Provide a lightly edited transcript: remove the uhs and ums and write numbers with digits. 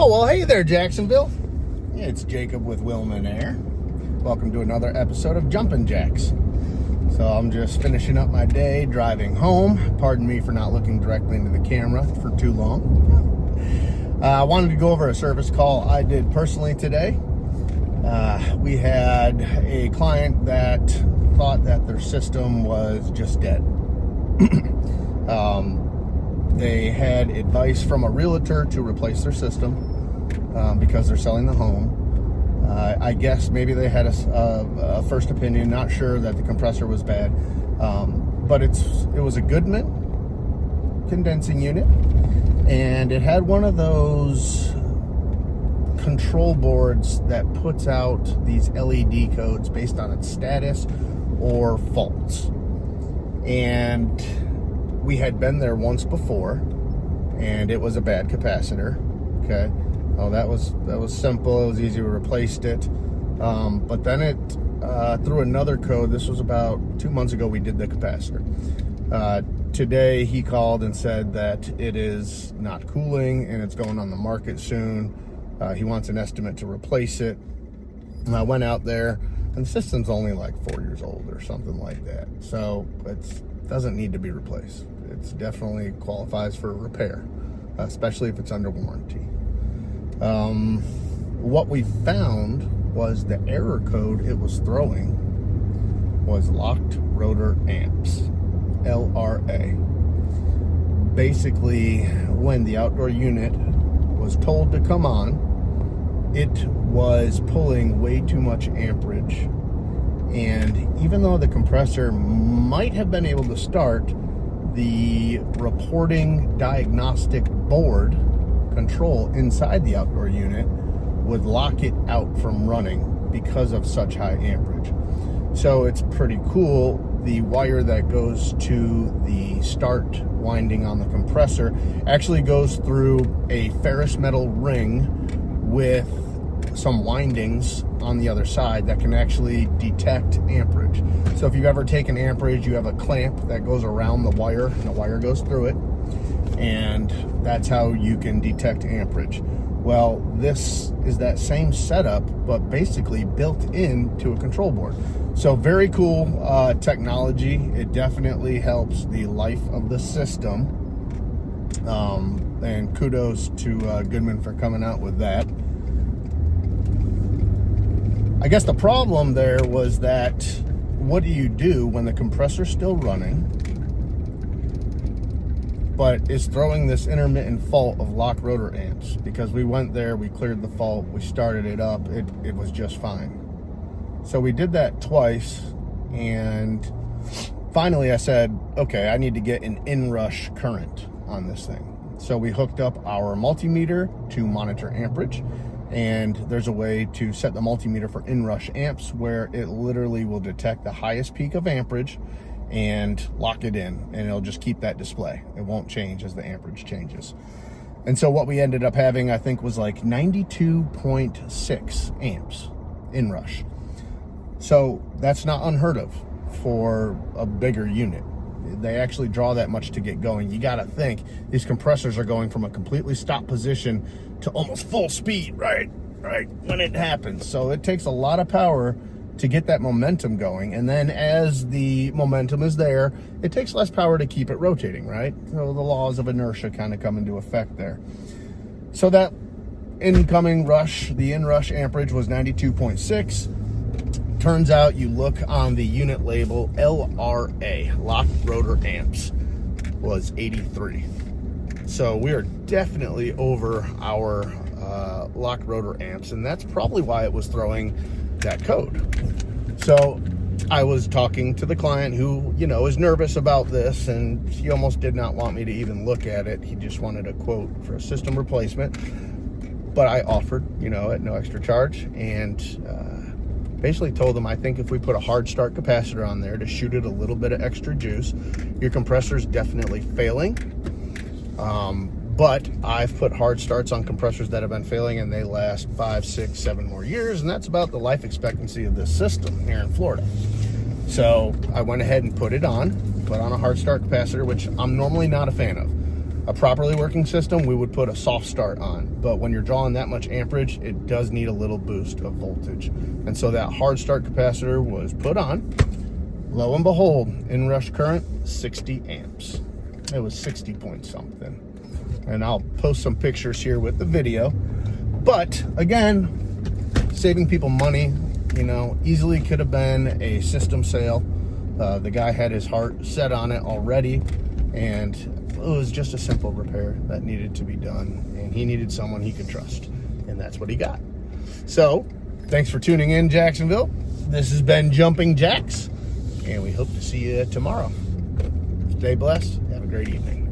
Oh, well, hey there, Jacksonville. It's Jacob with Willman Air. Welcome to another episode of Jumpin Jax. So I'm just finishing up my day, driving home. Pardon me for not looking directly into the camera for too long. I wanted to go over a service call I did personally today. We had a client that thought that their system was just dead. They had advice from a realtor to replace their system because they're selling the home. I guess maybe they had a first opinion, not sure that the compressor was bad, but it was a Goodman condensing unit, and it had one of those control boards that puts out these LED codes based on its status or faults. And we had been there once before, and it was a bad capacitor. Okay, oh, that was simple. It was easy. We replaced it, but then it threw another code. This was about 2 months ago. We did the capacitor. Today he called and said that it is not cooling and it's going on the market soon. He wants an estimate to replace it. And I went out there, and the system's only like 4 years old or something like that, so it doesn't need to be replaced. It definitely qualifies for repair, especially if it's under warranty. What we found was the error code it was throwing was locked rotor amps, LRA. Basically, when the outdoor unit was told to come on, it was pulling way too much amperage. And even though the compressor might have been able to start, the reporting diagnostic board control inside the outdoor unit would lock it out from running because of such high amperage. So it's pretty cool. The wire that goes to the start winding on the compressor actually goes through a ferrous metal ring with some windings on the other side that can actually detect amperage. So if you've ever taken amperage, you have a clamp that goes around the wire, and the wire goes through it, and that's how you can detect amperage. Well, this is that same setup, but basically built into a control board. So very cool technology. It definitely helps the life of the system. And kudos to Goodman for coming out with that. I guess the problem there was that what do you do when the compressor's still running, but is throwing this intermittent fault of lock rotor amps? Because we went there, we cleared the fault, we started it up, it was just fine. So we did that twice, and finally I said, okay, I need to get an inrush current on this thing. So we hooked up our multimeter to monitor amperage, and there's a way to set the multimeter for inrush amps where it literally will detect the highest peak of amperage and lock it in, and it'll just keep that display. It won't change as the amperage changes. And so what we ended up having, I think, was like 92.6 amps inrush. So that's not unheard of for a bigger unit. They actually draw that much to get going. You got to think these compressors are going from a completely stopped position to almost full speed, right when it happens. So it takes a lot of power to get that momentum going. And then as the momentum is there, it takes less power to keep it rotating, right? So the laws of inertia kind of come into effect there. So that incoming rush, the inrush amperage was 92.6. Turns out you look on the unit label, LRA, locked rotor amps, was 83. So we are definitely over our locked rotor amps, and that's probably why it was throwing that code. So I was talking to the client who, is nervous about this, and he almost did not want me to even look at it. He just wanted a quote for a system replacement, but I offered, at no extra charge, and basically told them, I think if we put a hard start capacitor on there to shoot it a little bit of extra juice, your compressor's definitely failing. But I've put hard starts on compressors that have been failing, and they last 5, 6, 7 more years, and that's about the life expectancy of this system here in Florida. So I went ahead and put on a hard start capacitor, which I'm normally not a fan of. a properly working system, we would put a soft start on. But when you're drawing that much amperage, it does need a little boost of voltage. And so that hard start capacitor was put on. Lo and behold, inrush current, 60 amps. It was 60 point something. And I'll post some pictures here with the video. But again, saving people money, you know, easily could have been a system sale. The guy had his heart set on it already, and it was just a simple repair that needed to be done, and he needed someone he could trust, and that's what he got. So thanks for tuning in, Jacksonville. This has been Jumpin Jax, and we hope to see you tomorrow. Stay blessed. Have a great evening.